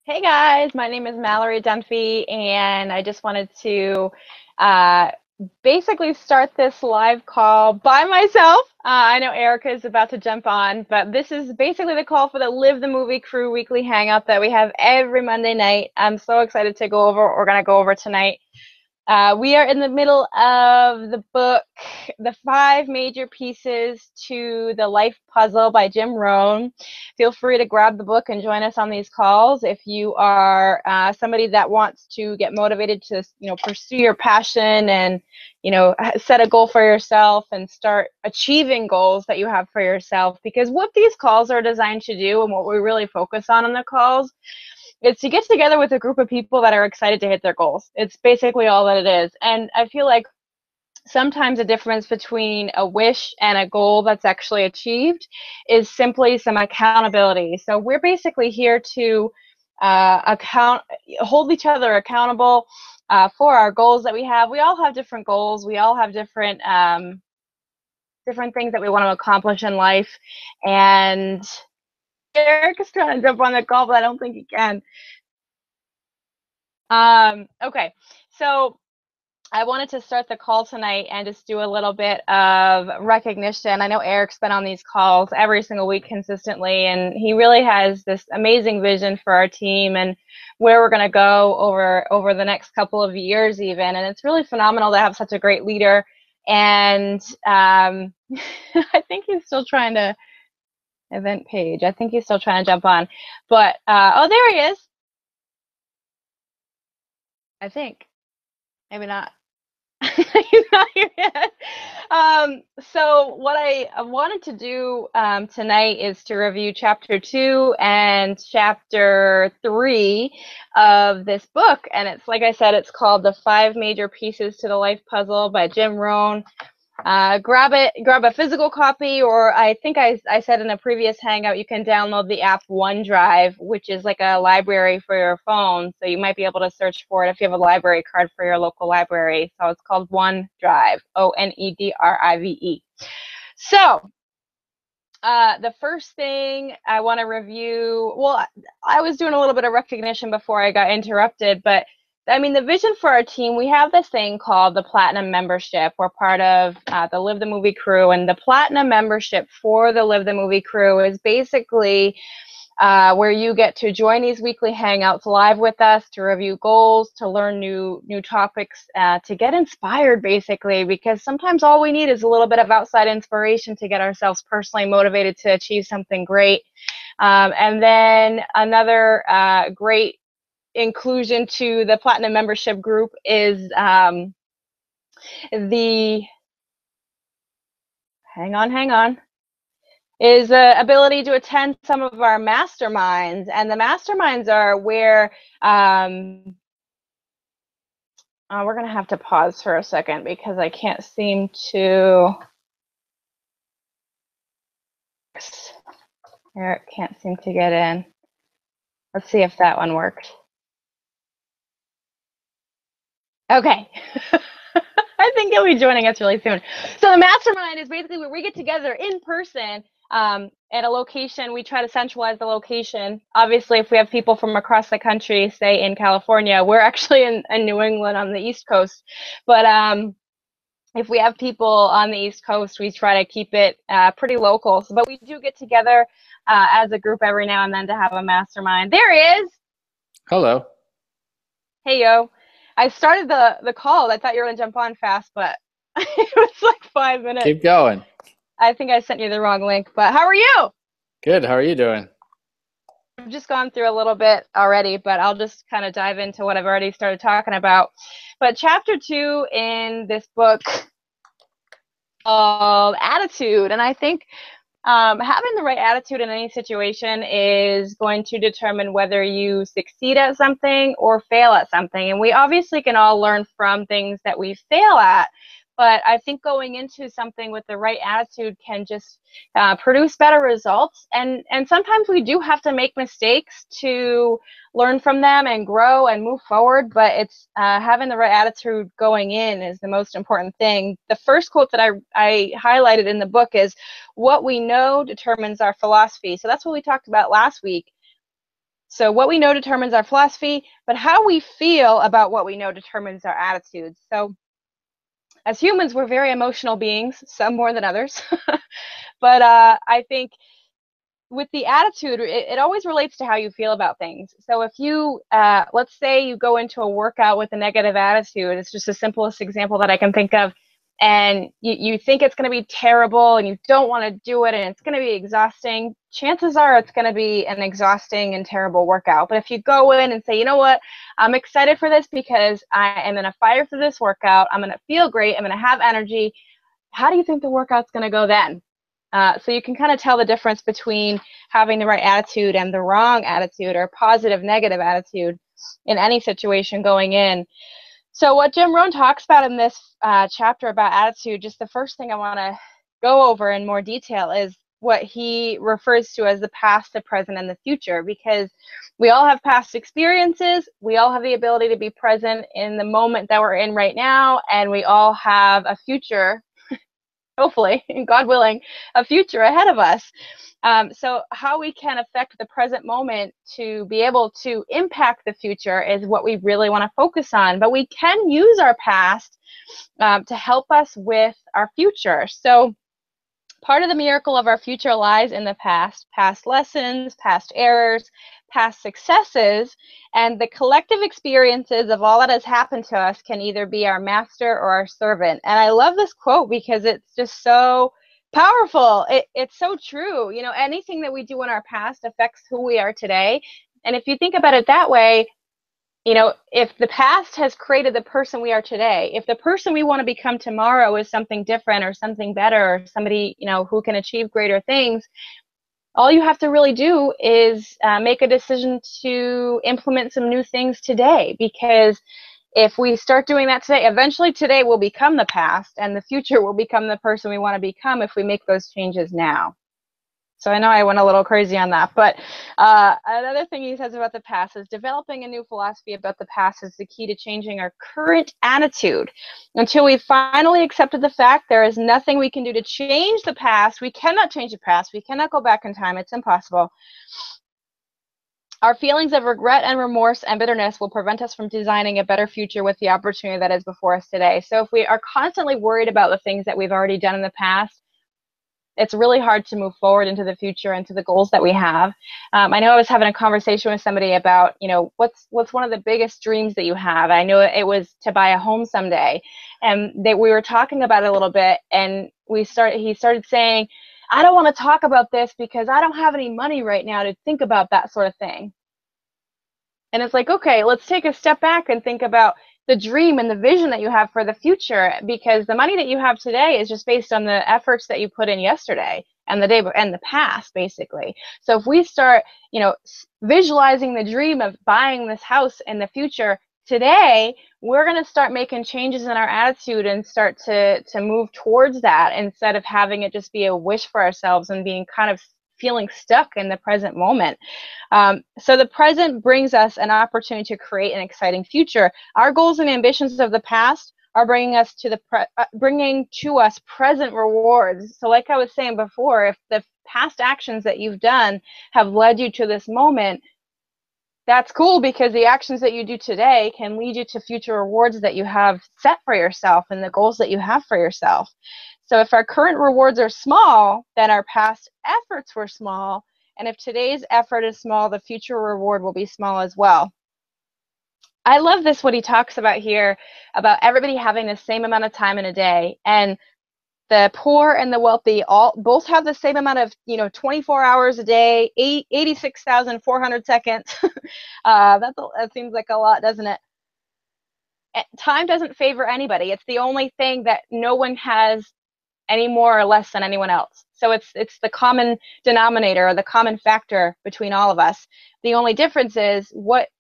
Hey guys, my name is Mallory Dunphy, and I just wanted to uh, basically start this live call by myself. I know Erica is about to jump on, but this is basically the call for the Live the Movie Crew weekly hangout that we have every Monday night. I'm so excited to go over what we're going to go over tonight. We are in the middle of the book, The Five Major Pieces to the Life Puzzle by Jim Rohn. Feel free to grab the book and join us on these calls if you are somebody that wants to get motivated to, pursue your passion and, set a goal for yourself and start achieving goals that you have for yourself. Because what these calls are designed to do and what we really focus on the calls, it's to get together with a group of people that are excited to hit their goals. It's basically all that it is. And I feel like sometimes the difference between a wish and a goal that's actually achieved is simply some accountability. So we're basically here to hold each other accountable for our goals that we have. We all have different goals. We all have different things that we want to accomplish in life. And Eric is trying to jump on the call, but I don't think he can. Okay, so I wanted to start the call tonight and just do a little bit of recognition. I know Eric's been on these calls every single week consistently, and he really has this amazing vision for our team and where we're going to go over the next couple of years even. And it's really phenomenal to have such a great leader. And I think he's still trying to event page. I think he's still trying to jump on. But, oh, there he is. I think. Maybe not. He's not here yet. So what I wanted to do tonight is to review chapter 2 and chapter 3 of this book. And it's, like I said, it's called The Five Major Pieces to the Life Puzzle by Jim Rohn. Grab a physical copy, or I think I said in a previous Hangout, you can download the app OneDrive, which is like a library for your phone. So you might be able to search for it if you have a library card for your local library. So it's called OneDrive, ONEDRIVE. So the first thing I want to review, well, I was doing a little bit of recognition before I got interrupted, but I mean, the vision for our team, we have this thing called the Platinum Membership. We're part of the Live the Movie Crew, and the Platinum Membership for the Live the Movie Crew is basically where you get to join these weekly hangouts live with us to review goals, to learn new topics, to get inspired, basically, because sometimes all we need is a little bit of outside inspiration to get ourselves personally motivated to achieve something great. And then another great inclusion to the Platinum Membership group is is the ability to attend some of our masterminds. And the masterminds are where we're going to have to pause for a second because I can't seem to. Eric can't seem to get in. Let's see if that one worked. Okay. I think he'll be joining us really soon. So the mastermind is basically where we get together in person at a location. We try to centralize the location. Obviously, if we have people from across the country, say in California, we're actually in New England on the East Coast. But if we have people on the East Coast, we try to keep it pretty local. So, but we do get together as a group every now and then to have a mastermind. There he is. Hello. Hey, yo. I started the call. I thought you were going to jump on fast, but it was like 5 minutes. Keep going. I think I sent you the wrong link, but how are you? Good. How are you doing? I've just gone through a little bit already, but I'll just kind of dive into what I've already started talking about. But chapter 2 in this book called Attitude, and I think having the right attitude in any situation is going to determine whether you succeed at something or fail at something. And we obviously can all learn from things that we fail at, but I think going into something with the right attitude can just produce better results. And sometimes we do have to make mistakes to learn from them and grow and move forward, but it's having the right attitude going in is the most important thing. The first quote that I highlighted in the book is, "What we know determines our philosophy." So that's what we talked about last week. So what we know determines our philosophy, but how we feel about what we know determines our attitudes. So as humans, we're very emotional beings, some more than others. But I think with the attitude, it always relates to how you feel about things. So if you, let's say you go into a workout with a negative attitude, it's just the simplest example that I can think of, and you think it's going to be terrible and you don't want to do it and it's going to be exhausting, chances are it's going to be an exhausting and terrible workout. But if you go in and say, you know what, I'm excited for this because I am in a fire for this workout, I'm going to feel great, I'm going to have energy, how do you think the workout's going to go then? So you can kind of tell the difference between having the right attitude and the wrong attitude, or positive, negative attitude in any situation going in. So what Jim Rohn talks about in this chapter about attitude, just the first thing I want to go over in more detail is what he refers to as the past, the present, and the future, because we all have past experiences, we all have the ability to be present in the moment that we're in right now, and we all have a future, hopefully, God willing, a future ahead of us. So how we can affect the present moment to be able to impact the future is what we really want to focus on. But we can use our past to help us with our future. So part of the miracle of our future lies in the past lessons, past errors, past successes, and the collective experiences of all that has happened to us can either be our master or our servant. And I love this quote because it's just so powerful. It's so true. You know, anything that we do in our past affects who we are today. And if you think about it that way, you know, if the past has created the person we are today, if the person we want to become tomorrow is something different or something better or somebody, you know, who can achieve greater things, all you have to really do is make a decision to implement some new things today. Because if we start doing that today, eventually today will become the past and the future will become the person we want to become if we make those changes now. So I know I went a little crazy on that, but another thing he says about the past is developing a new philosophy about the past is the key to changing our current attitude. Until we've finally accepted the fact there is nothing we can do to change the past, we cannot change the past, we cannot go back in time, it's impossible. Our feelings of regret and remorse and bitterness will prevent us from designing a better future with the opportunity that is before us today. So if we are constantly worried about the things that we've already done in the past, it's really hard to move forward into the future and to the goals that we have. I know I was having a conversation with somebody about, you know, what's one of the biggest dreams that you have? I know it was to buy a home someday, and we were talking about it a little bit, and he started saying, I don't want to talk about this because I don't have any money right now to think about that sort of thing. And it's like, okay, let's take a step back and think about the dream and the vision that you have for the future, because the money that you have today is just based on the efforts that you put in yesterday and the day and the past, basically. So if we start, you know, visualizing the dream of buying this house in the future today, we're going to start making changes in our attitude and start to move towards that, instead of having it just be a wish for ourselves and being kind of feeling stuck in the present moment. So the present brings us an opportunity to create an exciting future. Our goals and ambitions of the past are bringing us to bringing to us present rewards. So like I was saying before, if the past actions that you've done have led you to this moment, that's cool, because the actions that you do today can lead you to future rewards that you have set for yourself and the goals that you have for yourself. So if our current rewards are small, then our past efforts were small. And if today's effort is small, the future reward will be small as well. I love this, what he talks about here, about everybody having the same amount of time in a day. And the poor and the wealthy both have the same amount of, 24 hours a day, 86,400 seconds. That seems like a lot, doesn't it? Time doesn't favor anybody. It's the only thing that no one has any more or less than anyone else. So it's the common denominator, or the common factor between all of us. The only difference is what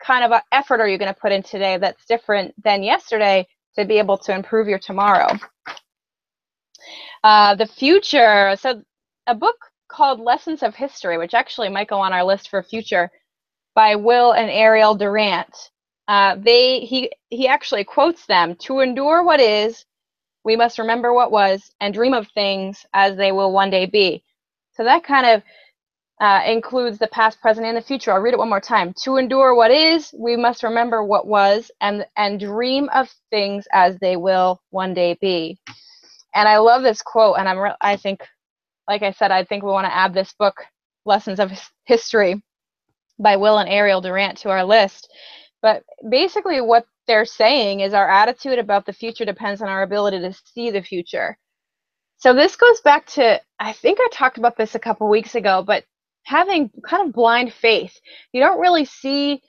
kind of effort are you going to put in today that's different than yesterday to be able to improve your tomorrow. The future. So a book called Lessons of History, which actually might go on our list for future, by Will and Ariel Durant. He actually quotes them: "To endure what is, we must remember what was and dream of things as they will one day be." So that kind of includes the past, present, and the future. I'll read it one more time. To endure what is, we must remember what was, and dream of things as they will one day be. And I love this quote, and I think, like I said, I think we want to add this book, Lessons of History by Will and Ariel Durant, to our list. But basically what they're saying is our attitude about the future depends on our ability to see the future. So this goes back to, I think I talked about this a couple weeks ago, but having kind of blind faith. You don't really see,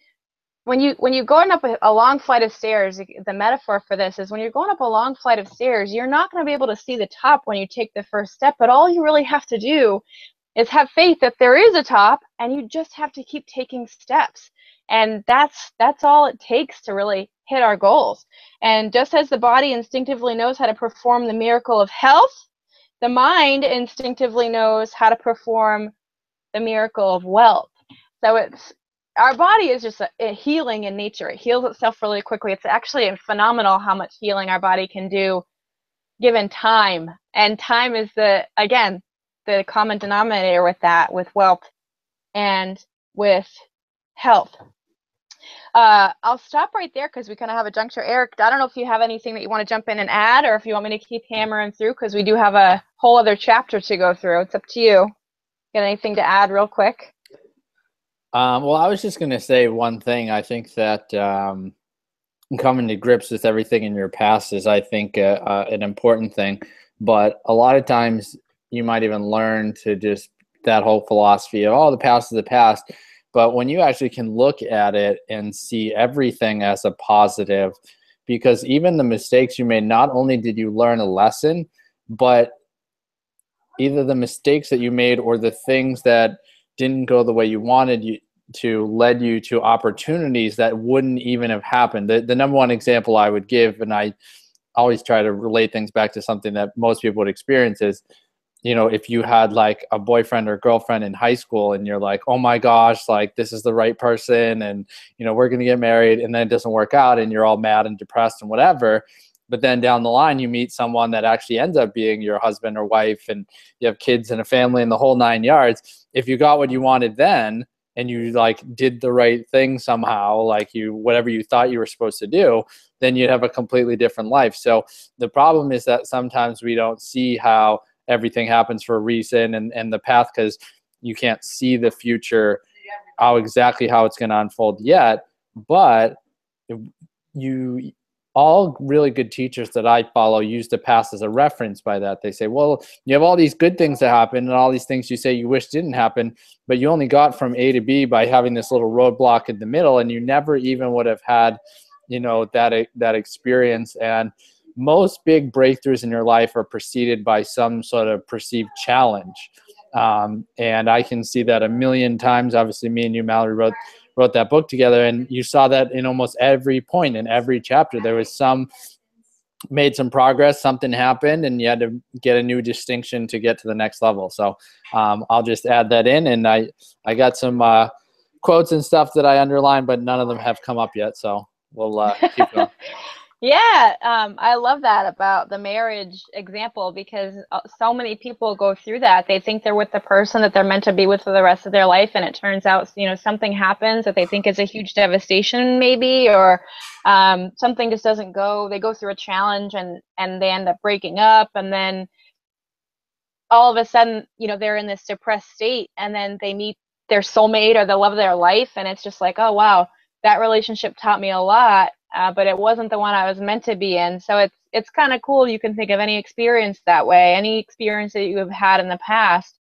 when you're going up a long flight of stairs, the metaphor for this is when you're going up a long flight of stairs, you're not going to be able to see the top when you take the first step, but all you really have to do is have faith that there is a top, and you just have to keep taking steps. And that's all it takes to really hit our goals. And just as the body instinctively knows how to perform the miracle of health, the mind instinctively knows how to perform the miracle of wealth. So our body is just a healing in nature. It heals itself really quickly. It's actually phenomenal how much healing our body can do given time. And time is again, the common denominator with that, with wealth and with health. I'll stop right there because we kind of have a juncture. Eric, I don't know if you have anything that you want to jump in and add, or if you want me to keep hammering through, because we do have a whole other chapter to go through. It's up to you. Got anything to add real quick? Well, I was just going to say one thing. I think that coming to grips with everything in your past is, I think, an important thing. But a lot of times you might even learn to just that whole philosophy of, oh, the past is the past. But when you actually can look at it and see everything as a positive, because even the mistakes you made, not only did you learn a lesson, but either the mistakes that you made or the things that didn't go the way you wanted you to led you to opportunities that wouldn't even have happened. The number one example I would give, and I always try to relate things back to something that most people would experience, is, you know, if you had like a boyfriend or girlfriend in high school and you're like, oh my gosh, like this is the right person, and, you know, we're going to get married, and then it doesn't work out and you're all mad and depressed and whatever. But then down the line, you meet someone that actually ends up being your husband or wife, and you have kids and a family and the whole 9 yards. If you got what you wanted then, and you like did the right thing somehow, like you, whatever you thought you were supposed to do, then you'd have a completely different life. So the problem is that sometimes we don't see how everything happens for a reason, and the path, because you can't see the future, exactly how it's going to unfold yet. But you, all really good teachers that I follow use the past as a reference by that. They say, well, you have all these good things that happen and all these things you say you wish didn't happen, but you only got from A to B by having this little roadblock in the middle, and you never even would have had, you know, that experience. And most big breakthroughs in your life are preceded by some sort of perceived challenge. And I can see that a million times. Obviously, me and you, Mallory, wrote that book together, and you saw that in almost every point in every chapter. There was made some progress, something happened, and you had to get a new distinction to get to the next level. So I'll just add that in, and I got some quotes and stuff that I underlined, but none of them have come up yet. So we'll keep going. Yeah, I love that about the marriage example, because so many people go through that. They think they're with the person that they're meant to be with for the rest of their life, and it turns out, you know, something happens that they think is a huge devastation maybe, or something just doesn't go. They go through a challenge, and they end up breaking up, and then all of a sudden, you know, they're in this depressed state, and then they meet their soulmate or the love of their life, and it's just like, oh wow, that relationship taught me a lot. But it wasn't the one I was meant to be in. So it's kind of cool. You can think of any experience that way, any experience that you have had in the past,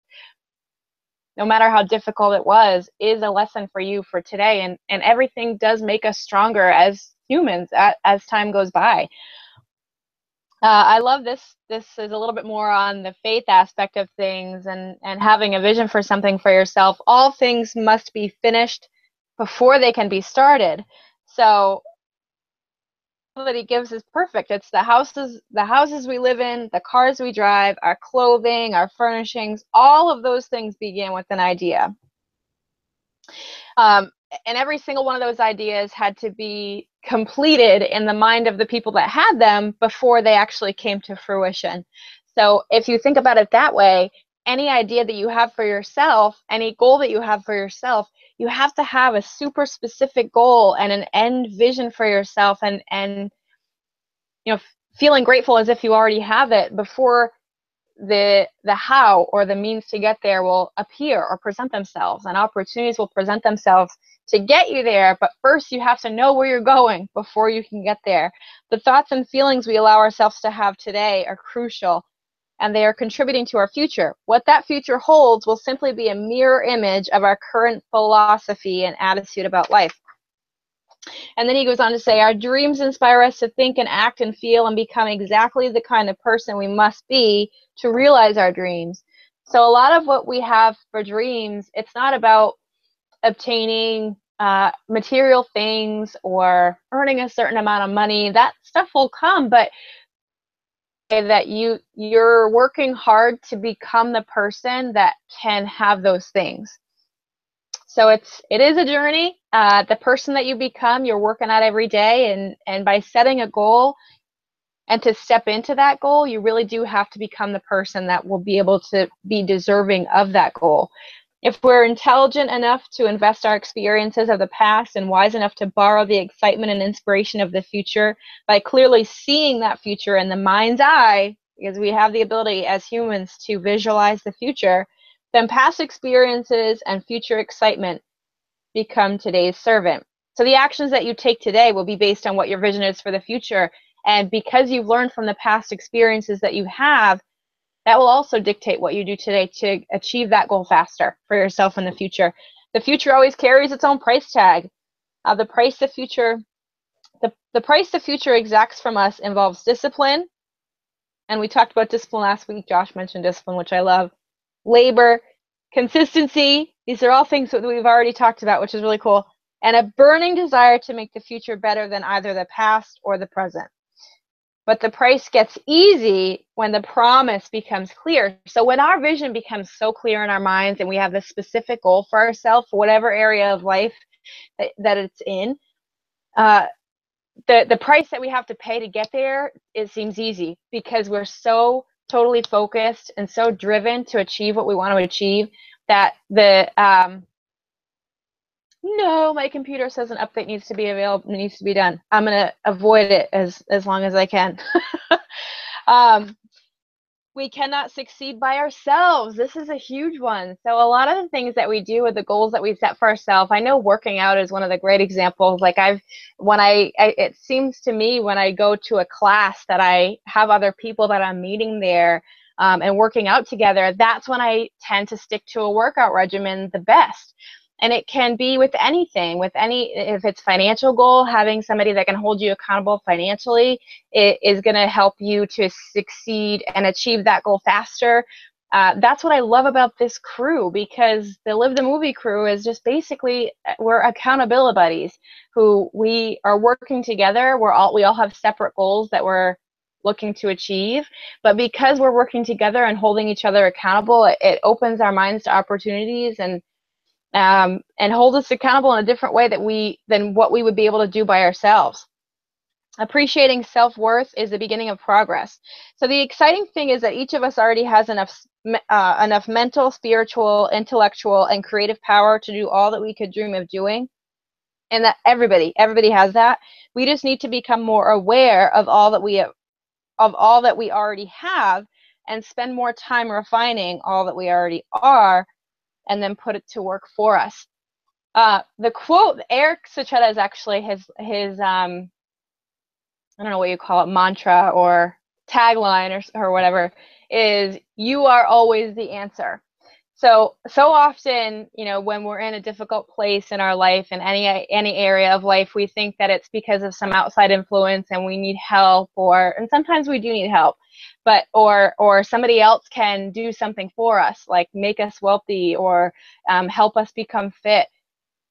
no matter how difficult it was, is a lesson for you for today. And everything does make us stronger as humans as time goes by. I love this. This is a little bit more on the faith aspect of things, and having a vision for something for yourself. All things must be finished before they can be started. So that he gives is perfect. It's the houses we live in, the cars we drive, our clothing, our furnishings, all of those things begin with an idea. And every single one of those ideas had to be completed in the mind of the people that had them before they actually came to fruition. So if you think about it that way, any idea that you have for yourself, any goal that you have for yourself, you have to have a super specific goal and an end vision for yourself, and feeling grateful as if you already have it before the how or the means to get there will appear or present themselves, and opportunities will present themselves to get you there. But first you have to know where you're going before you can get there. The thoughts and feelings we allow ourselves to have today are crucial, and they are contributing to our future. What that future holds will simply be a mirror image of our current philosophy and attitude about life. And then he goes on to say, our dreams inspire us to think and act and feel and become exactly the kind of person we must be to realize our dreams. So a lot of what we have for dreams, it's not about obtaining material things or earning a certain amount of money. That stuff will come, but that you're working hard to become the person that can have those things. So it is a journey. The person that you become, you're working at every day, and by setting a goal and to step into that goal, you really do have to become the person that will be able to be deserving of that goal. If we're intelligent enough to invest our experiences of the past and wise enough to borrow the excitement and inspiration of the future by clearly seeing that future in the mind's eye, because we have the ability as humans to visualize the future, then past experiences and future excitement become today's servant. So the actions that you take today will be based on what your vision is for the future. And because you've learned from the past experiences that you have, that will also dictate what you do today to achieve that goal faster for yourself in the future. The future always carries its own price tag. The price the future exacts from us involves discipline, and we talked about discipline last week. Josh mentioned discipline, which I love. Labor, consistency. These are all things that we've already talked about, which is really cool. And a burning desire to make the future better than either the past or the present. But the price gets easy when the promise becomes clear. So when our vision becomes so clear in our minds and we have this specific goal for ourselves, for whatever area of life that it's in, the price that we have to pay to get there, it seems easy because we're so totally focused and so driven to achieve what we want to achieve that no, my computer says an update needs to be available, needs to be done. I'm going to avoid it as long as I can. We cannot succeed by ourselves. This is a huge one. So a lot of the things that we do with the goals that we set for ourselves, I know working out is one of the great examples. Like it seems to me when I go to a class that I have other people that I'm meeting there and working out together, that's when I tend to stick to a workout regimen the best. And it can be with anything, if it's financial goal, having somebody that can hold you accountable financially, it is going to help you to succeed and achieve that goal faster. That's what I love about this crew, because the Live the Movie crew is just basically, we're accountability buddies who we are working together. We all have separate goals that we're looking to achieve, but because we're working together and holding each other accountable, it opens our minds to opportunities and hold us accountable in a different way than what we would be able to do by ourselves. Appreciating self-worth is the beginning of progress. So the exciting thing is that each of us already has enough mental, spiritual, intellectual, and creative power to do all that we could dream of doing, and that everybody has that. We just need to become more aware of all that we already have, and spend more time refining all that we already are, and then put it to work for us. The quote, Eric Sachetta is actually his I don't know what you call it, mantra or tagline or whatever, is "You are always the answer." So often, when we're in a difficult place in our life, in any area of life, we think that it's because of some outside influence and we need help, and sometimes we do need help, but or somebody else can do something for us, like make us wealthy or help us become fit.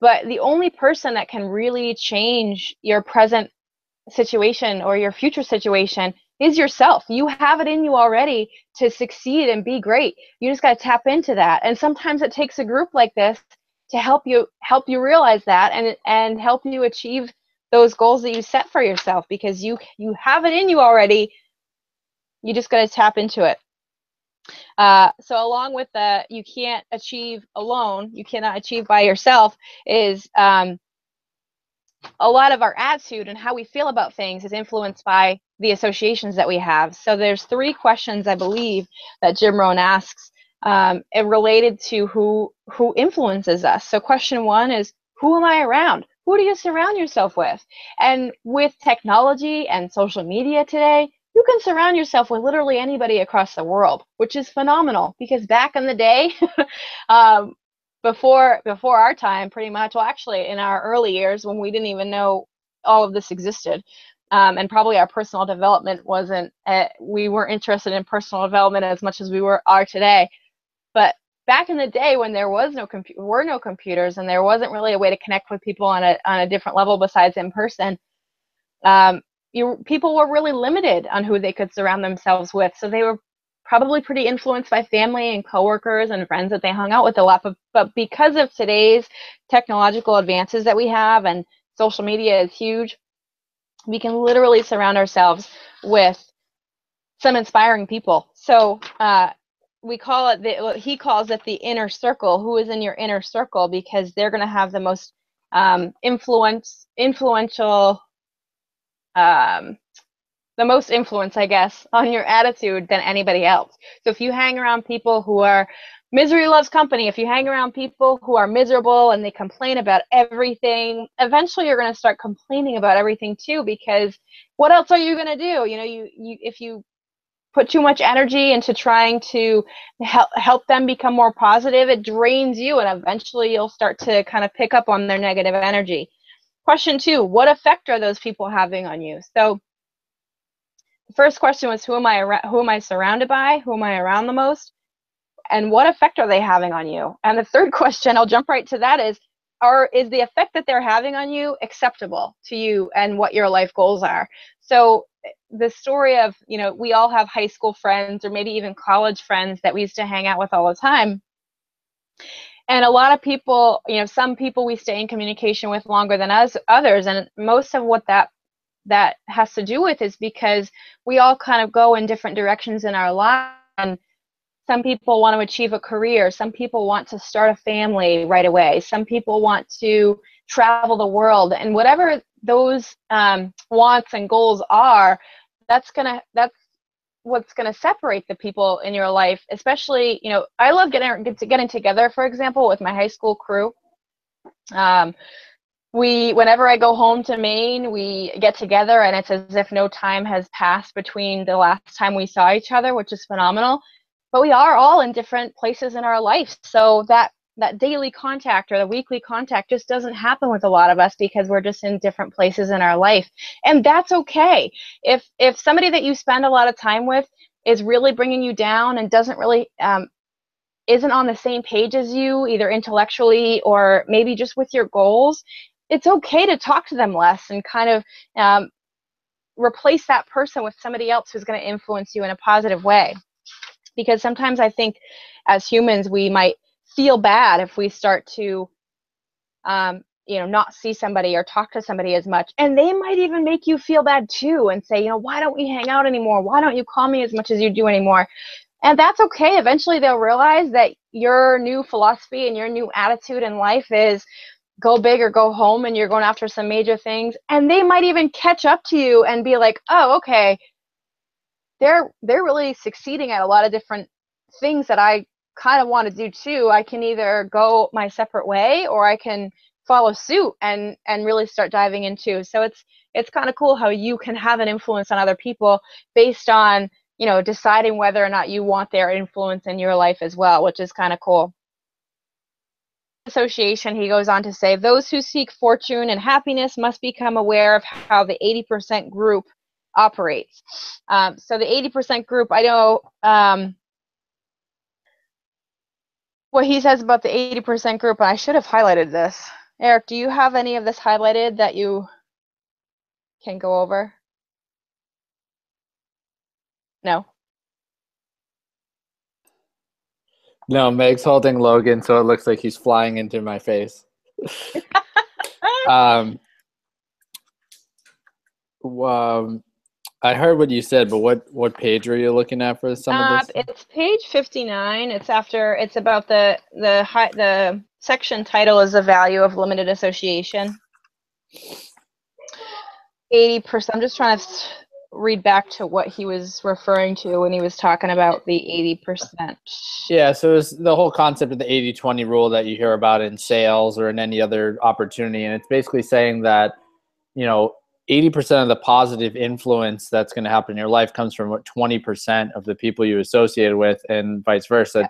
But the only person that can really change your present situation or your future situation is yourself. You have it in you already to succeed and be great. You just got to tap into that. And sometimes it takes a group like this to help you realize that and help you achieve those goals that you set for yourself, because you have it in you already. You just got to tap into it. So along with the you can't achieve alone, you cannot achieve by yourself, is a lot of our attitude and how we feel about things is influenced by the associations that we have. So there's 3 questions, I believe, that Jim Rohn asks, and related to who influences us. So question 1 is, who am I around? Who do you surround yourself with? And with technology and social media today, you can surround yourself with literally anybody across the world, which is phenomenal, because back in the day, um, before our time, pretty much, well, actually in our early years when we didn't even know all of this existed, and probably our personal development wasn't, we weren't interested in personal development as much as we are today. But back in the day, when there was were no computers, and there wasn't really a way to connect with people on a different level besides in person, um, people were really limited on who they could surround themselves with. So they were probably pretty influenced by family and coworkers and friends that they hung out with a lot. But because of today's technological advances that we have, and social media is huge, we can literally surround ourselves with some inspiring people. So we call it, he calls it the inner circle. Who is in your inner circle? Because they're going to have the most influential, the most influence, I guess, on your attitude than anybody else. So if you hang around people who are, misery loves company, if you hang around people who are miserable and they complain about everything, eventually you're going to start complaining about everything too, because what else are you going to do? You know, if you put too much energy into trying to help them become more positive, it drains you, and eventually you'll start to kind of pick up on their negative energy. Question 2, what effect are those people having on you? So the first question was, who am I surrounded by? Who am I around the most? And what effect are they having on you? And the third question, I'll jump right to that, is the effect that they're having on you acceptable to you and what your life goals are? So the story of, you know, we all have high school friends or maybe even college friends that we used to hang out with all the time. And a lot of people, you know, some people we stay in communication with longer than others. And most of what that has to do with is because we all kind of go in different directions in our lives. And some people want to achieve a career. Some people want to start a family right away. Some people want to travel the world. And whatever those wants and goals are, that's what's gonna separate the people in your life. Especially, you know, I love getting together, for example, with my high school crew. Whenever I go home to Maine, we get together, and it's as if no time has passed between the last time we saw each other, which is phenomenal. But we are all in different places in our life, so that daily contact or the weekly contact just doesn't happen with a lot of us, because we're just in different places in our life, and that's okay. If somebody that you spend a lot of time with is really bringing you down and doesn't really isn't on the same page as you, either intellectually or maybe just with your goals, it's okay to talk to them less and kind of replace that person with somebody else who's going to influence you in a positive way. Because sometimes I think as humans, we might feel bad if we start to, you know, not see somebody or talk to somebody as much. And they might even make you feel bad too and say, you know, why don't we hang out anymore? Why don't you call me as much as you do anymore? And that's okay. Eventually they'll realize that your new philosophy and your new attitude in life is go big or go home, and you're going after some major things. And they might even catch up to you and be like, oh, okay, they're really succeeding at a lot of different things that I kind of want to do too. I can either go my separate way, or I can follow suit and really start diving into. So it's kind of cool how you can have an influence on other people based on, you know, deciding whether or not you want their influence in your life as well, which is kind of cool. Association, he goes on to say, those who seek fortune and happiness must become aware of how the 80% group operates. So the 80% group, I know what he says about the 80% group, and I should have highlighted this. Eric, do you have any of this highlighted that you can go over? No. No, Meg's holding Logan, so it looks like he's flying into my face. um, I heard what you said, but what page are you looking at for some of this? It's page 59. It's about the section title is the value of limited association. 80%. I'm just trying to read back to what he was referring to when he was talking about the 80%. Yeah, so it's the whole concept of the 80-20 rule that you hear about in sales or in any other opportunity. And it's basically saying that, 80% of the positive influence that's going to happen in your life comes from 20% of the people you associated with, and vice versa. Yeah.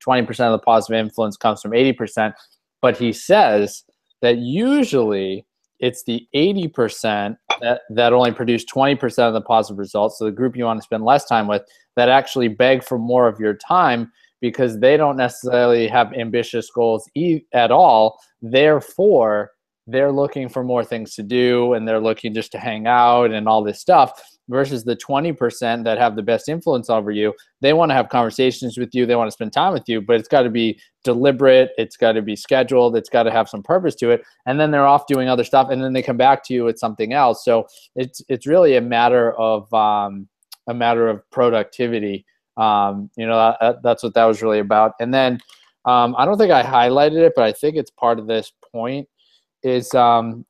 20% of the positive influence comes from 80%. But he says that usually it's the 80% that only produce 20% of the positive results. So the group you want to spend less time with that actually beg for more of your time because they don't necessarily have ambitious goals at all. Therefore, they're looking for more things to do and they're looking just to hang out and all this stuff, versus the 20% that have the best influence over you. They want to have conversations with you. They want to spend time with you, but it's got to be deliberate. It's got to be scheduled. It's got to have some purpose to it. And then they're off doing other stuff. And then they come back to you with something else. So it's really a matter of productivity. That's what that was really about. And then I don't think I highlighted it, but I think it's part of this point is, and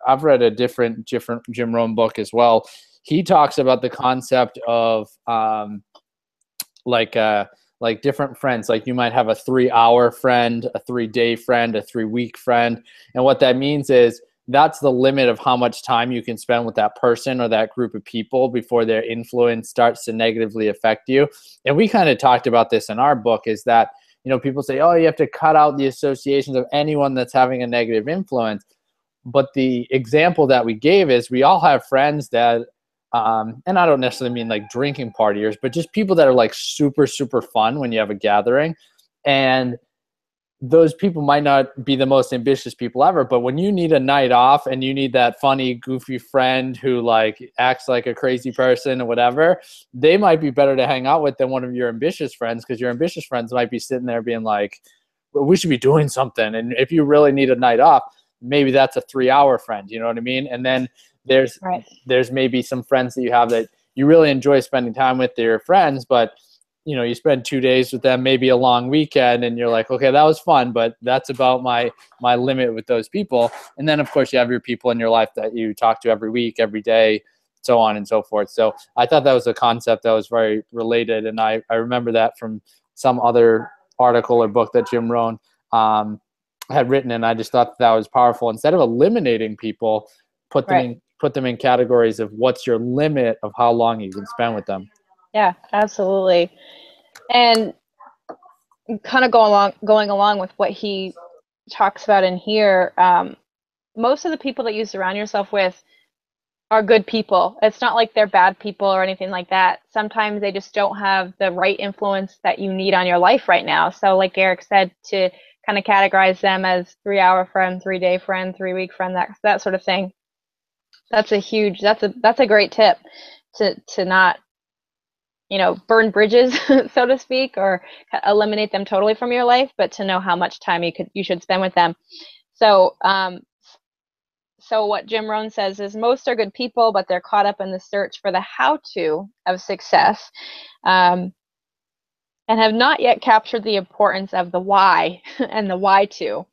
I've read a different Jim Rohn book as well. He talks about the concept of like different friends. Like you might have a 3-hour friend, a 3-day friend, a 3-week friend. And what that means is that's the limit of how much time you can spend with that person or that group of people before their influence starts to negatively affect you. And we kind of talked about this in our book, is that, people say, oh, you have to cut out the associations of anyone that's having a negative influence. But the example that we gave is we all have friends that, and I don't necessarily mean like drinking partiers, but just people that are like super, super fun when you have a gathering. And those people might not be the most ambitious people ever, but when you need a night off and you need that funny, goofy friend who like acts like a crazy person or whatever, they might be better to hang out with than one of your ambitious friends, because your ambitious friends might be sitting there being like, well, we should be doing something. And if you really need a night off, maybe that's a 3-hour friend, you know what I mean? And then there's maybe some friends that you have that you really enjoy spending time with. They're your friends, but you spend 2 days with them, maybe a long weekend, and you're like, okay, that was fun, but that's about my limit with those people. And then of course you have your people in your life that you talk to every week, every day, so on and so forth. So I thought that was a concept that was very related. And I remember that from some other article or book that Jim Rohn had written. And I just thought that was powerful. Instead of eliminating people, put them in categories of what's your limit of how long you can spend with them. Yeah, absolutely. And kind of going along with what he talks about in here, most of the people that you surround yourself with are good people. It's not like they're bad people or anything like that. Sometimes they just don't have the right influence that you need on your life right now. So like Eric said, to kind of categorize them as 3-hour friend, 3-day friend, 3-week friend, that sort of thing. That's a great tip to not, burn bridges, so to speak, or eliminate them totally from your life, but to know how much time you should spend with them. So, so what Jim Rohn says is most are good people, but they're caught up in the search for the how-to of success, and have not yet captured the importance of the why and the why-to.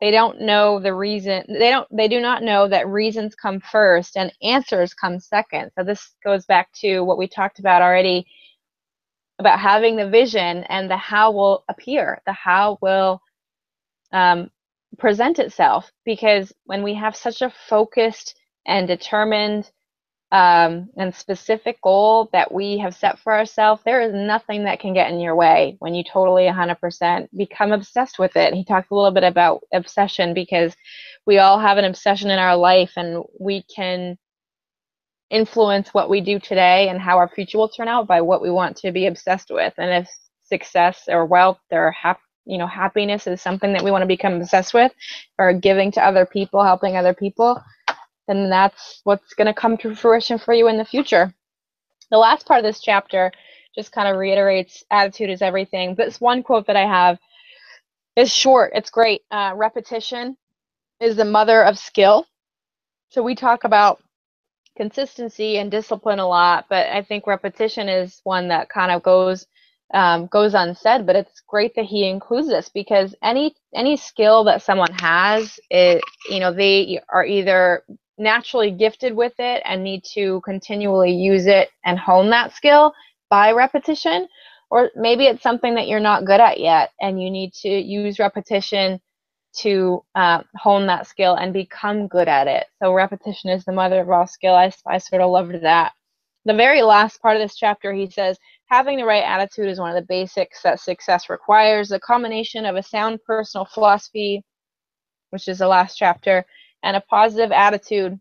They don't know the reason. They do not know that reasons come first and answers come second. So this goes back to what we talked about already about having the vision, and the how will appear. The how will present itself, because when we have such a focused and determined and specific goal that we have set for ourselves, there is nothing that can get in your way when you totally 100% become obsessed with it. He talked a little bit about obsession, because we all have an obsession in our life, and we can influence what we do today and how our future will turn out by what we want to be obsessed with. And if success or wealth or happiness is something that we want to become obsessed with, or giving to other people, helping other people, then that's what's going to come to fruition for you in the future. The last part of this chapter just kind of reiterates attitude is everything. This one quote that I have is short. It's great. Repetition is the mother of skill. So we talk about consistency and discipline a lot, but I think repetition is one that kind of goes unsaid. But it's great that he includes this, because any skill that someone has, they are either naturally gifted with it and need to continually use it and hone that skill by repetition, or maybe it's something that you're not good at yet and you need to use repetition to hone that skill and become good at it. So repetition is the mother of all skill. I sort of loved that. The very last part of this chapter, he says, having the right attitude is one of the basics that success requires. The combination of a sound personal philosophy, which is the last chapter, and a positive attitude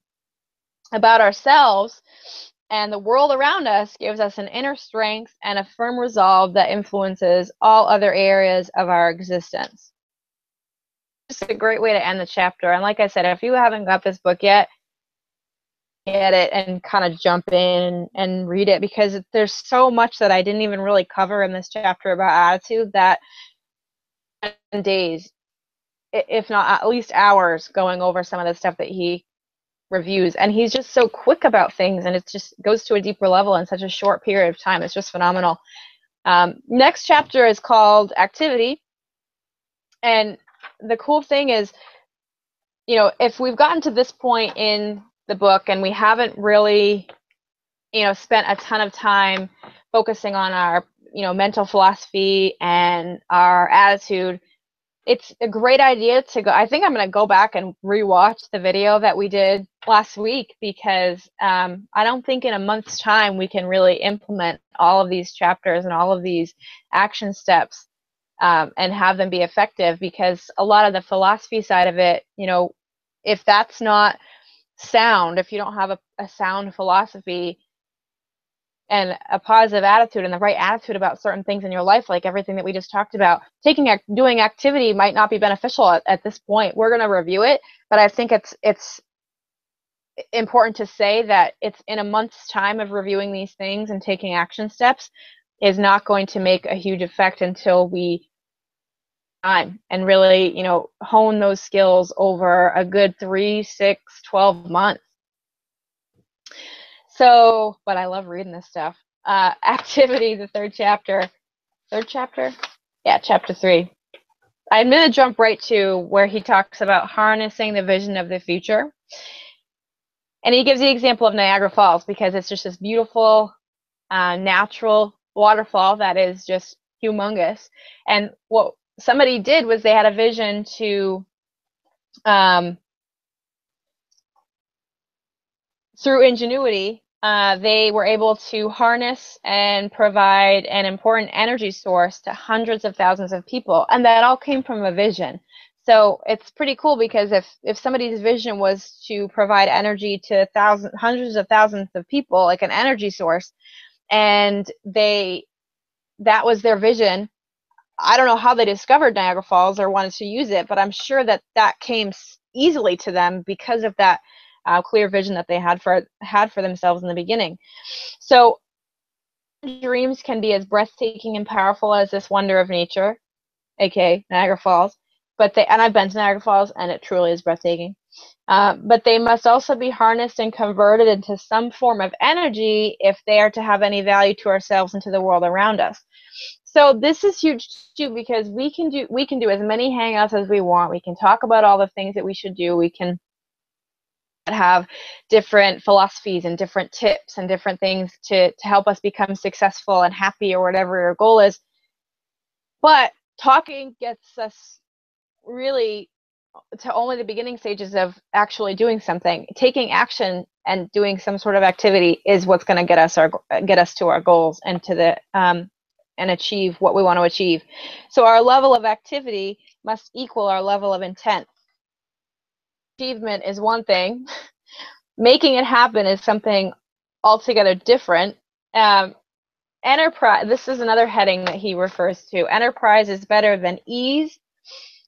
about ourselves and the world around us gives us an inner strength and a firm resolve that influences all other areas of our existence. Just a great way to end the chapter. And like I said, if you haven't got this book yet, get it and kind of jump in and read it, because there's so much that I didn't even really cover in this chapter about attitude that days, if not at least hours, going over some of the stuff that he reviews. And he's just so quick about things, and it just goes to a deeper level in such a short period of time. It's just phenomenal. Next chapter is called Activity. And the cool thing is, if we've gotten to this point in the book and we haven't really, spent a ton of time focusing on our, mental philosophy and our attitude, it's a great idea to go. I think I'm going to go back and rewatch the video that we did last week, because I don't think in a month's time we can really implement all of these chapters and all of these action steps and have them be effective, because a lot of the philosophy side of it, if that's not sound, if you don't have a sound philosophy and a positive attitude and the right attitude about certain things in your life, like everything that we just talked about, doing activity might not be beneficial at this point. We're going to review it, but I think it's important to say that it's in a month's time of reviewing these things and taking action steps is not going to make a huge effect until we time and really, hone those skills over a good 3, 6, 12 months. So, but I love reading this stuff. Activity, the third chapter. Yeah, chapter 3. I'm going to jump right to where he talks about harnessing the vision of the future. And he gives the example of Niagara Falls, because it's just this beautiful, natural waterfall that is just humongous. And what somebody did was they had a vision to, through ingenuity, they were able to harness and provide an important energy source to hundreds of thousands of people, and that all came from a vision. So it's pretty cool, because if somebody's vision was to provide energy to hundreds of thousands of people, like an energy source, and that was their vision. I don't know how they discovered Niagara Falls or wanted to use it, but I'm sure that came easily to them because of that clear vision that they had for themselves in the beginning. So dreams can be as breathtaking and powerful as this wonder of nature, aka Niagara Falls. And I've been to Niagara Falls, and it truly is breathtaking. But they must also be harnessed and converted into some form of energy if they are to have any value to ourselves and to the world around us. So this is huge too, because we can do as many hangouts as we want. We can talk about all the things that we should do. We can have different philosophies and different tips and different things to help us become successful and happy, or whatever your goal is. But talking gets us really to only the beginning stages of actually doing something. Taking action and doing some sort of activity is what's going to get us to our goals and to the and achieve what we want to achieve. So our level of activity must equal our level of intent. Achievement is one thing. Making it happen is something altogether different. Enterprise, this is another heading that he refers to. Enterprise is better than ease.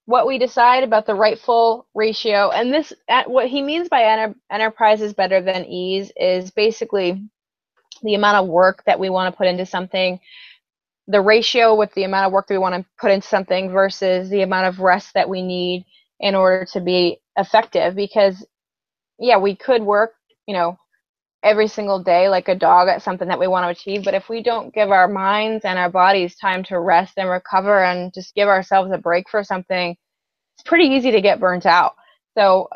What we decide about the rightful ratio, and this, what he means by enterprise is better than ease, is basically the amount of work that we want to put into something, the ratio with the amount of work that we want to put into something versus the amount of rest that we need in order to be effective. Because yeah, we could work, every single day like a dog at something that we want to achieve. But if we don't give our minds and our bodies time to rest and recover and just give ourselves a break for something, it's pretty easy to get burnt out. So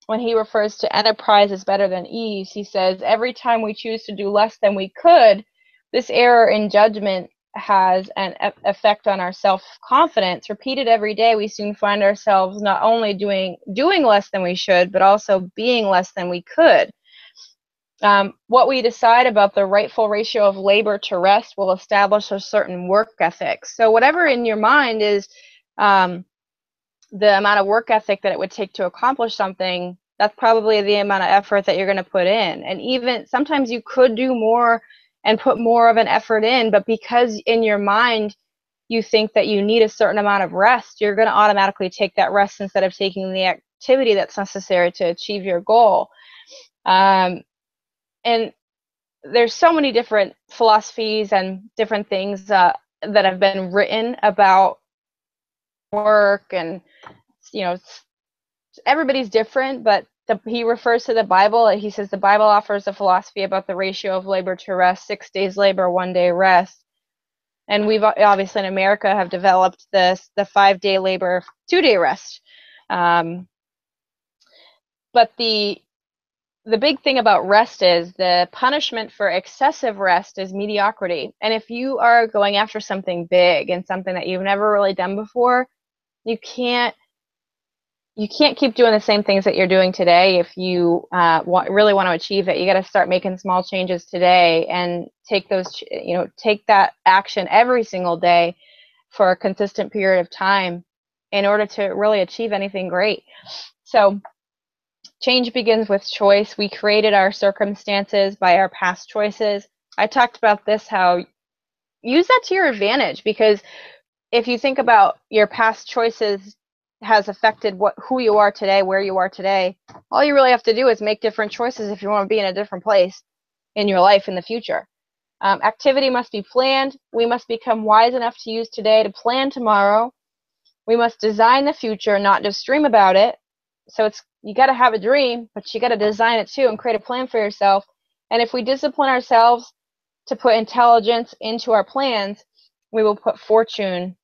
when he refers to enterprise as better than ease, he says every time we choose to do less than we could, this error in judgment has an effect on our self-confidence. Repeated every day, we soon find ourselves not only doing less than we should, but also being less than we could. What we decide about the rightful ratio of labor to rest will establish a certain work ethic. So whatever in your mind is the amount of work ethic that it would take to accomplish something, that's probably the amount of effort that you're going to put in. And even sometimes you could do more and put more of an effort in, but because in your mind you think that you need a certain amount of rest, you're going to automatically take that rest instead of taking the activity that's necessary to achieve your goal. And there's so many different philosophies and different things that have been written about work, and everybody's different, but he refers to the Bible. He says the Bible offers a philosophy about the ratio of labor to rest: 6 days labor, 1 day rest. And we've obviously in America have developed the 5-day labor, 2-day rest. But the big thing about rest is the punishment for excessive rest is mediocrity. And if you are going after something big and something that you've never really done before, you can't keep doing the same things that you're doing today. If you really want to achieve it, you got to start making small changes today and take that action every single day for a consistent period of time in order to really achieve anything great. So change begins with choice. We created our circumstances by our past choices. I talked about this, how use that to your advantage, because if you think about your past choices has affected who you are today, where you are today, all you really have to do is make different choices if you want to be in a different place in your life in the future. Activity must be planned. We must become wise enough to use today to plan tomorrow. We must design the future, not just dream about it. So you got to have a dream, but you got to design it too and create a plan for yourself. And if we discipline ourselves to put intelligence into our plans, we will put fortune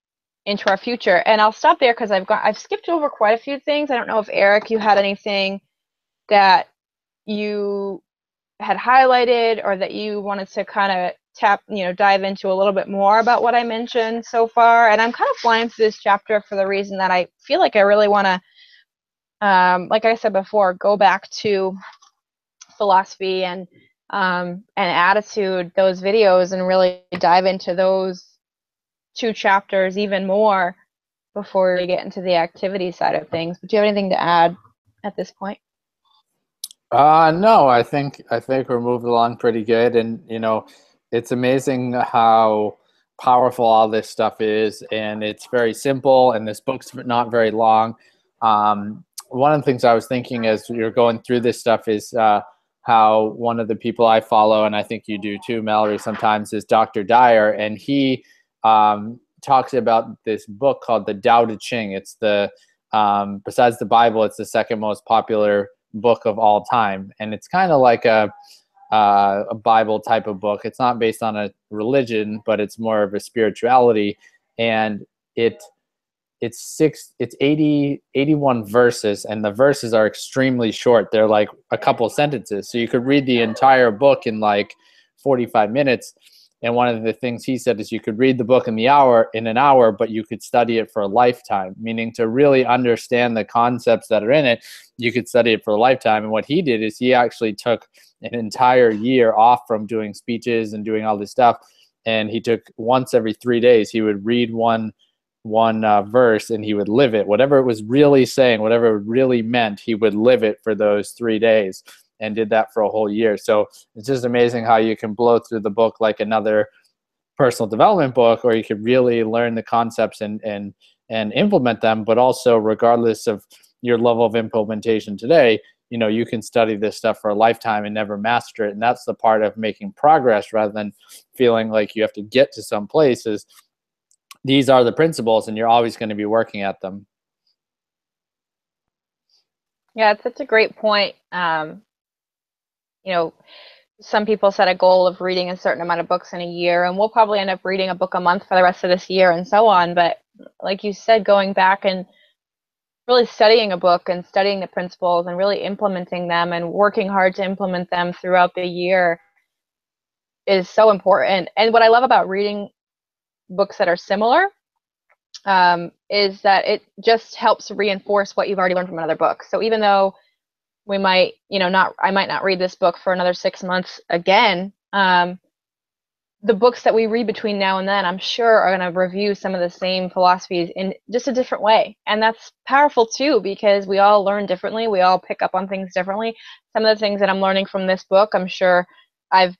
into our future. And I'll stop there because I've skipped over quite a few things. I don't know if Eric, you had anything that you had highlighted or that you wanted to kind of dive into a little bit more about what I mentioned so far. And I'm kind of flying through this chapter for the reason that I feel like I really want to, like I said before, go back to philosophy and attitude, those videos, and really dive into those 2 chapters even more before we get into the activity side of things. But do you have anything to add at this point? No, I think we're moving along pretty good, and it's amazing how powerful all this stuff is, and it's very simple, and this book's not very long. One of the things I was thinking as you're going through this stuff is how one of the people I follow, and I think you do too, Mallory, sometimes, is Dr. Dyer, and he talks about this book called the Tao Te Ching. It's besides the Bible, it's the second most popular book of all time, and it's kind of like a Bible type of book. It's not based on a religion, but it's more of a spirituality, and it's 81 verses, and the verses are extremely short. They're like a couple sentences, so you could read the entire book in like 45 minutes. And one of the things he said is you could read the book in an hour, but you could study it for a lifetime, meaning to really understand the concepts that are in it, you could study it for a lifetime. And what he did is he actually took an entire year off from doing speeches and doing all this stuff. And he took once every 3 days, he would read one verse and he would live it. Whatever it was really saying, whatever it really meant, he would live it for those 3 days, and did that for a whole year. So it's just amazing how you can blow through the book like another personal development book, or you could really learn the concepts and implement them. But also, regardless of your level of implementation today, you can study this stuff for a lifetime and never master it. And that's the part of making progress, rather than feeling like you have to get to some places. These are the principles, and you're always going to be working at them. Yeah, it's such a great point. you know, some people set a goal of reading a certain amount of books in a year, and we'll probably end up reading a book a month for the rest of this year and so on. But like you said, going back and really studying a book and studying the principles and really implementing them and working hard to implement them throughout the year is so important. And what I love about reading books that are similar is that it just helps reinforce what you've already learned from another book. So even though we might, I might not read this book for another 6 months again, the books that we read between now and then, I'm sure are going to review some of the same philosophies in just a different way. And that's powerful too, because we all learn differently. We all pick up on things differently. Some of the things that I'm learning from this book, I'm sure I've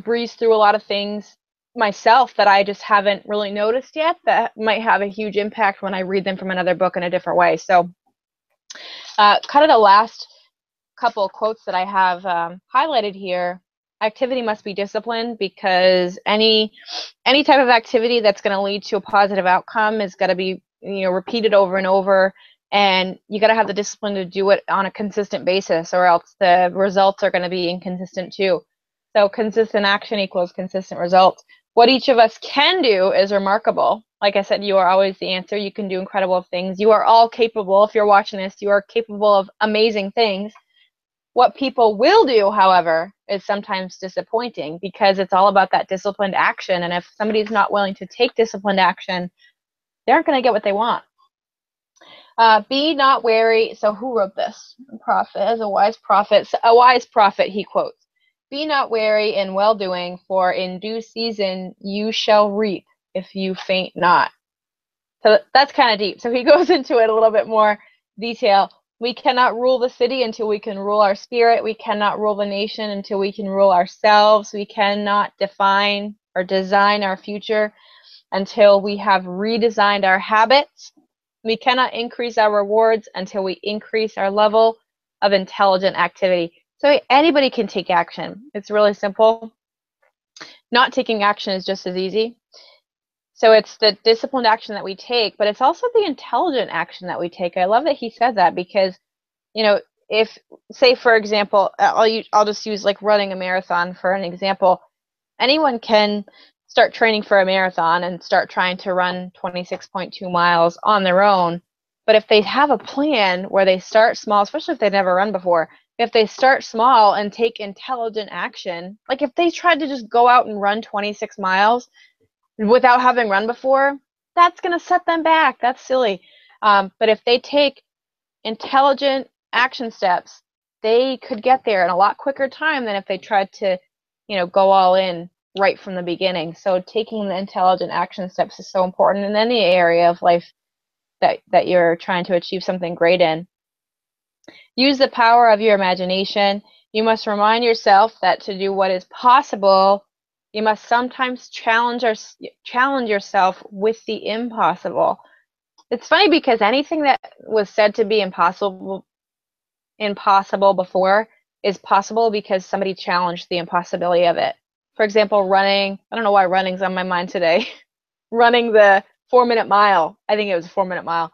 breezed through a lot of things myself that I just haven't really noticed yet that might have a huge impact when I read them from another book in a different way. So kind of the last couple of quotes that I have highlighted here. Activity must be disciplined, because any type of activity that's going to lead to a positive outcome is going to be repeated over and over, and you got to have the discipline to do it on a consistent basis, or else the results are going to be inconsistent too. So consistent action equals consistent results. What each of us can do is remarkable. Like I said, you are always the answer. You can do incredible things. You are all capable. If you're watching this, you are capable of amazing things. What people will do, however, is sometimes disappointing, because it's all about that disciplined action. And if somebody's not willing to take disciplined action, they aren't going to get what they want. Be not wary. So who wrote this? Prophet, as a wise prophet, he quotes, "Be not wary in well-doing, for in due season you shall reap if you faint not." So that's kind of deep. So he goes into it a little bit more detail. We cannot rule the city until we can rule our spirit. We cannot rule the nation until we can rule ourselves. We cannot define or design our future until we have redesigned our habits. We cannot increase our rewards until we increase our level of intelligent activity. So anybody can take action. It's really simple. Not taking action is just as easy. So it's the disciplined action that we take, but it's also the intelligent action that we take. I love that he said that, because, if, say, for example, I'll just use like running a marathon for an example. Anyone can start training for a marathon and start trying to run 26.2 miles on their own. But if they have a plan where they start small, especially if they've never run before, if they start small and take intelligent action, like if they tried to just go out and run 26 miles without having run before, that's going to set them back. That's silly. But if they take intelligent action steps, they could get there in a lot quicker time than if they tried to, go all in right from the beginning. So taking the intelligent action steps is so important in any area of life that you're trying to achieve something great in. Use the power of your imagination. You must remind yourself that to do what is possible, you must sometimes challenge yourself with the impossible. It's funny, because anything that was said to be impossible before is possible because somebody challenged the impossibility of it. For example, running. I don't know why running's on my mind today. Running the 4-minute mile. I think it was a 4-minute mile.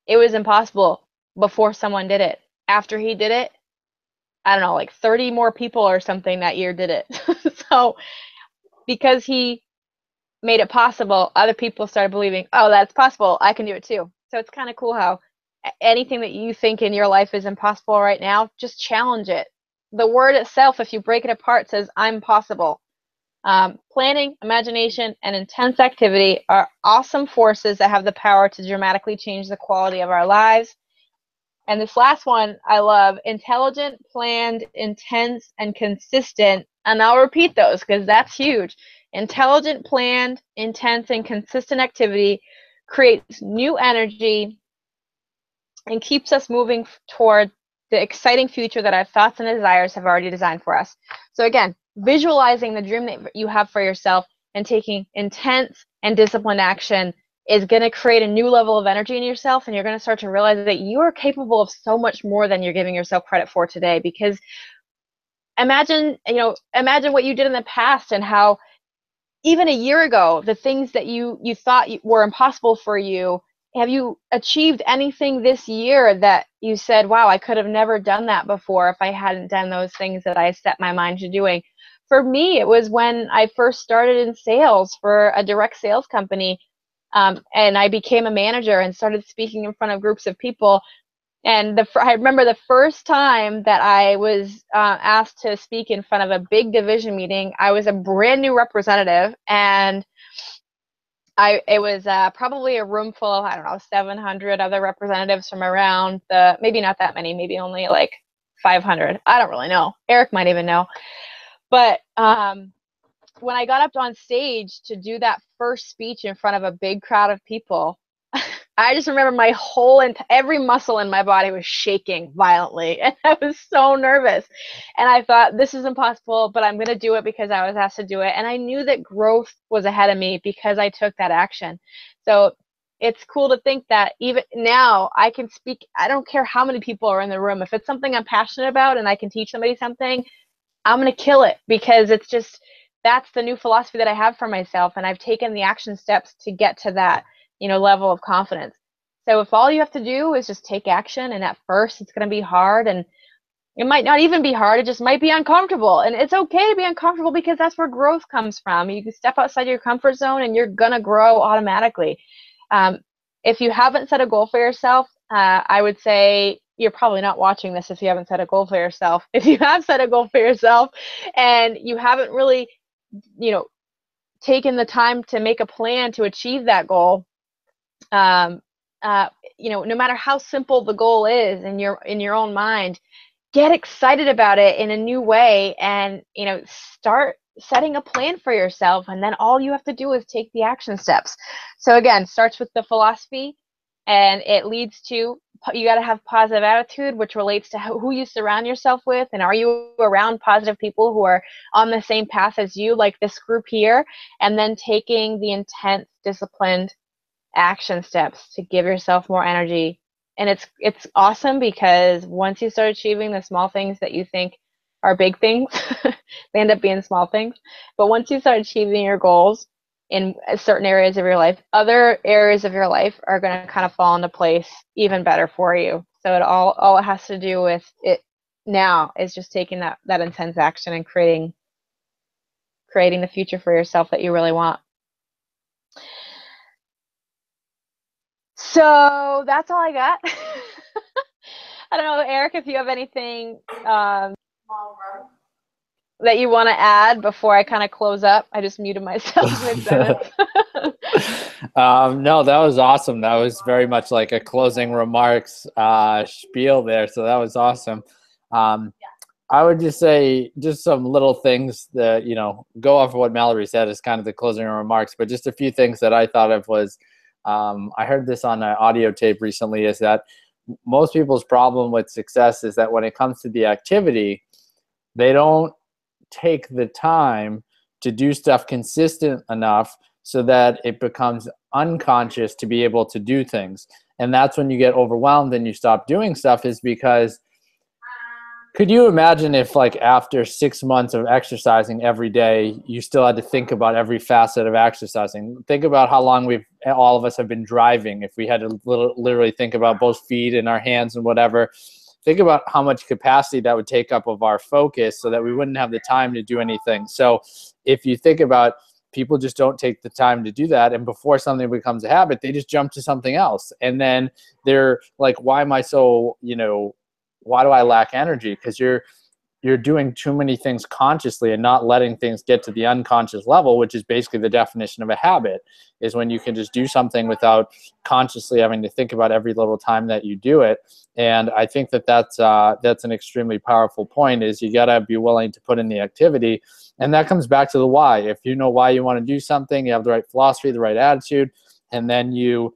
It was impossible before someone did it. After he did it, I don't know, like 30 more people or something that year did it. So because he made it possible, other people started believing, oh, that's possible, I can do it too. So it's kind of cool how anything that you think in your life is impossible right now, just challenge it. The word itself, if you break it apart, says I'm possible. Planning, imagination, and intense activity are awesome forces that have the power to dramatically change the quality of our lives. And this last one I love: intelligent, planned, intense, and consistent. And I'll repeat those because that's huge. Intelligent, planned, intense, and consistent activity creates new energy and keeps us moving toward the exciting future that our thoughts and desires have already designed for us. So again, visualizing the dream that you have for yourself and taking intense and disciplined action is going to create a new level of energy in yourself, and you're going to start to realize that you are capable of so much more than you're giving yourself credit for today. Because imagine what you did in the past, and how even a year ago, the things that you thought were impossible for you have you achieved anything this year that you said, wow, I could have never done that before if I hadn't done those things that I set my mind to doing? For me, it was when I first started in sales for a direct sales company. And I became a manager and started speaking in front of groups of people. And I remember the first time that I was asked to speak in front of a big division meeting. I was a brand new representative, and it was probably a room full of, I don't know, 700 other representatives from around maybe not that many, maybe only like 500. I don't really know. Eric might even know. But when I got up on stage to do that first speech in front of a big crowd of people, I just remember my every muscle in my body was shaking violently, and I was so nervous. And I thought, this is impossible, but I'm going to do it because I was asked to do it. And I knew that growth was ahead of me because I took that action. So it's cool to think that even now I can speak. I don't care how many people are in the room. If it's something I'm passionate about and I can teach somebody something, I'm going to kill it, because that's the new philosophy that I have for myself. And I've taken the action steps to get to that, level of confidence. So if all you have to do is just take action, and at first it's going to be hard, and it might not even be hard, it just might be uncomfortable. And it's okay to be uncomfortable, because that's where growth comes from. You can step outside your comfort zone and you're going to grow automatically. If you haven't set a goal for yourself, I would say you're probably not watching this if you haven't set a goal for yourself. If you have set a goal for yourself and you haven't really, taken the time to make a plan to achieve that goal, no matter how simple the goal is in your own mind, get excited about it in a new way, and start setting a plan for yourself, and then all you have to do is take the action steps. So again, starts with the philosophy, and it leads to, you got to have positive attitude, which relates to who you surround yourself with, and are you around positive people who are on the same path as you, like this group here. And then taking the intense, disciplined action steps to give yourself more energy. And it's awesome, because once you start achieving the small things that you think are big things, they end up being small things. But once you start achieving your goals in certain areas of your life, other areas of your life are going to kind of fall into place even better for you. So all it has to do with it now is just taking that intense action and creating the future for yourself that you really want. So that's all I got. I don't know, Eric, if you have anything that you want to add before I kind of close up. I just muted myself mid-sentence. No, that was awesome. That was very much like a closing remarks spiel there. So that was awesome. I would just say just some little things that, go off of what Mallory said as kind of the closing remarks, but just a few things that I thought of was, I heard this on an audio tape recently, is that most people's problem with success is that when it comes to the activity, they don't take the time to do stuff consistent enough so that it becomes unconscious to be able to do things. And that's when you get overwhelmed and you stop doing stuff, is because could you imagine if, like, after 6 months of exercising every day, you still had to think about every facet of exercising? Think about how long all of us have been driving. If we had to literally think about both feet and our hands and whatever, think about how much capacity that would take up of our focus, so that we wouldn't have the time to do anything. So if you think about, people just don't take the time to do that, and before something becomes a habit, they just jump to something else. And then they're like, why am I so, why do I lack energy? Because you're doing too many things consciously and not letting things get to the unconscious level, which is basically the definition of a habit, is when you can just do something without consciously having to think about every little time that you do it. And I think that's an extremely powerful point, is you got to be willing to put in the activity. And that comes back to the why. If you know why you want to do something, you have the right philosophy, the right attitude, and then you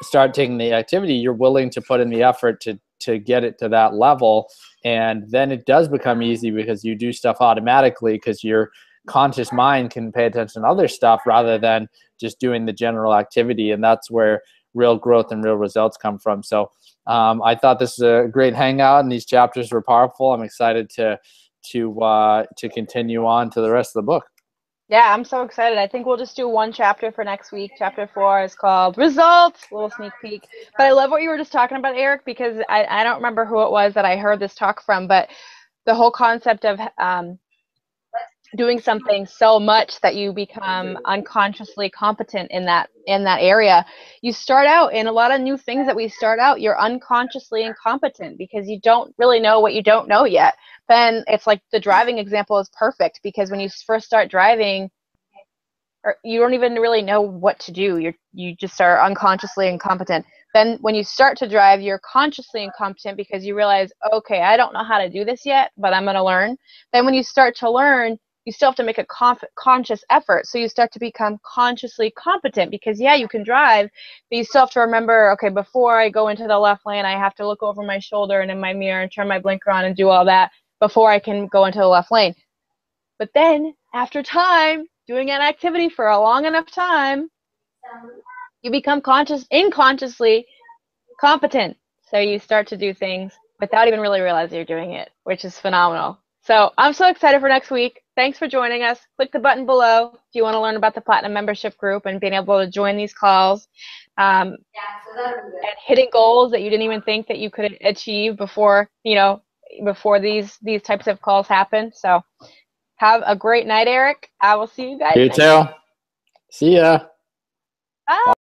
start taking the activity, you're willing to put in the effort to get it to that level. And then it does become easy, because you do stuff automatically, because your conscious mind can pay attention to other stuff rather than just doing the general activity. And that's where real growth and real results come from. So I thought this was a great hangout, and these chapters were powerful. I'm excited to continue on to the rest of the book. Yeah, I'm so excited. I think we'll just do one chapter for next week. Chapter 4 is called Results, little sneak peek. But I love what you were just talking about, Eric, because I don't remember who it was that I heard this talk from, but the whole concept of doing something so much that you become unconsciously competent in that area. You start out in a lot of new things that we start out, you're unconsciously incompetent because you don't really know what you don't know yet. Then it's like the driving example is perfect because when you first start driving, or you don't even really know what to do. You just are unconsciously incompetent. Then when you start to drive, you're consciously incompetent because you realize, okay, I don't know how to do this yet, but I'm going to learn. Then when you start to learn, you still have to make a conscious effort. So you start to become consciously competent because, yeah, you can drive, but you still have to remember, okay, before I go into the left lane, I have to look over my shoulder and in my mirror and turn my blinker on and do all that before I can go into the left lane. But then, after time, doing an activity for a long enough time, you become unconsciously competent. So you start to do things without even really realizing you're doing it, which is phenomenal. So I'm so excited for next week. Thanks for joining us. Click the button below if you want to learn about the Platinum membership group and being able to join these calls. And hitting goals that you didn't even think that you could achieve before, before these types of calls happen. So have a great night, Eric. I will see you guys You next too. week. See ya. Bye.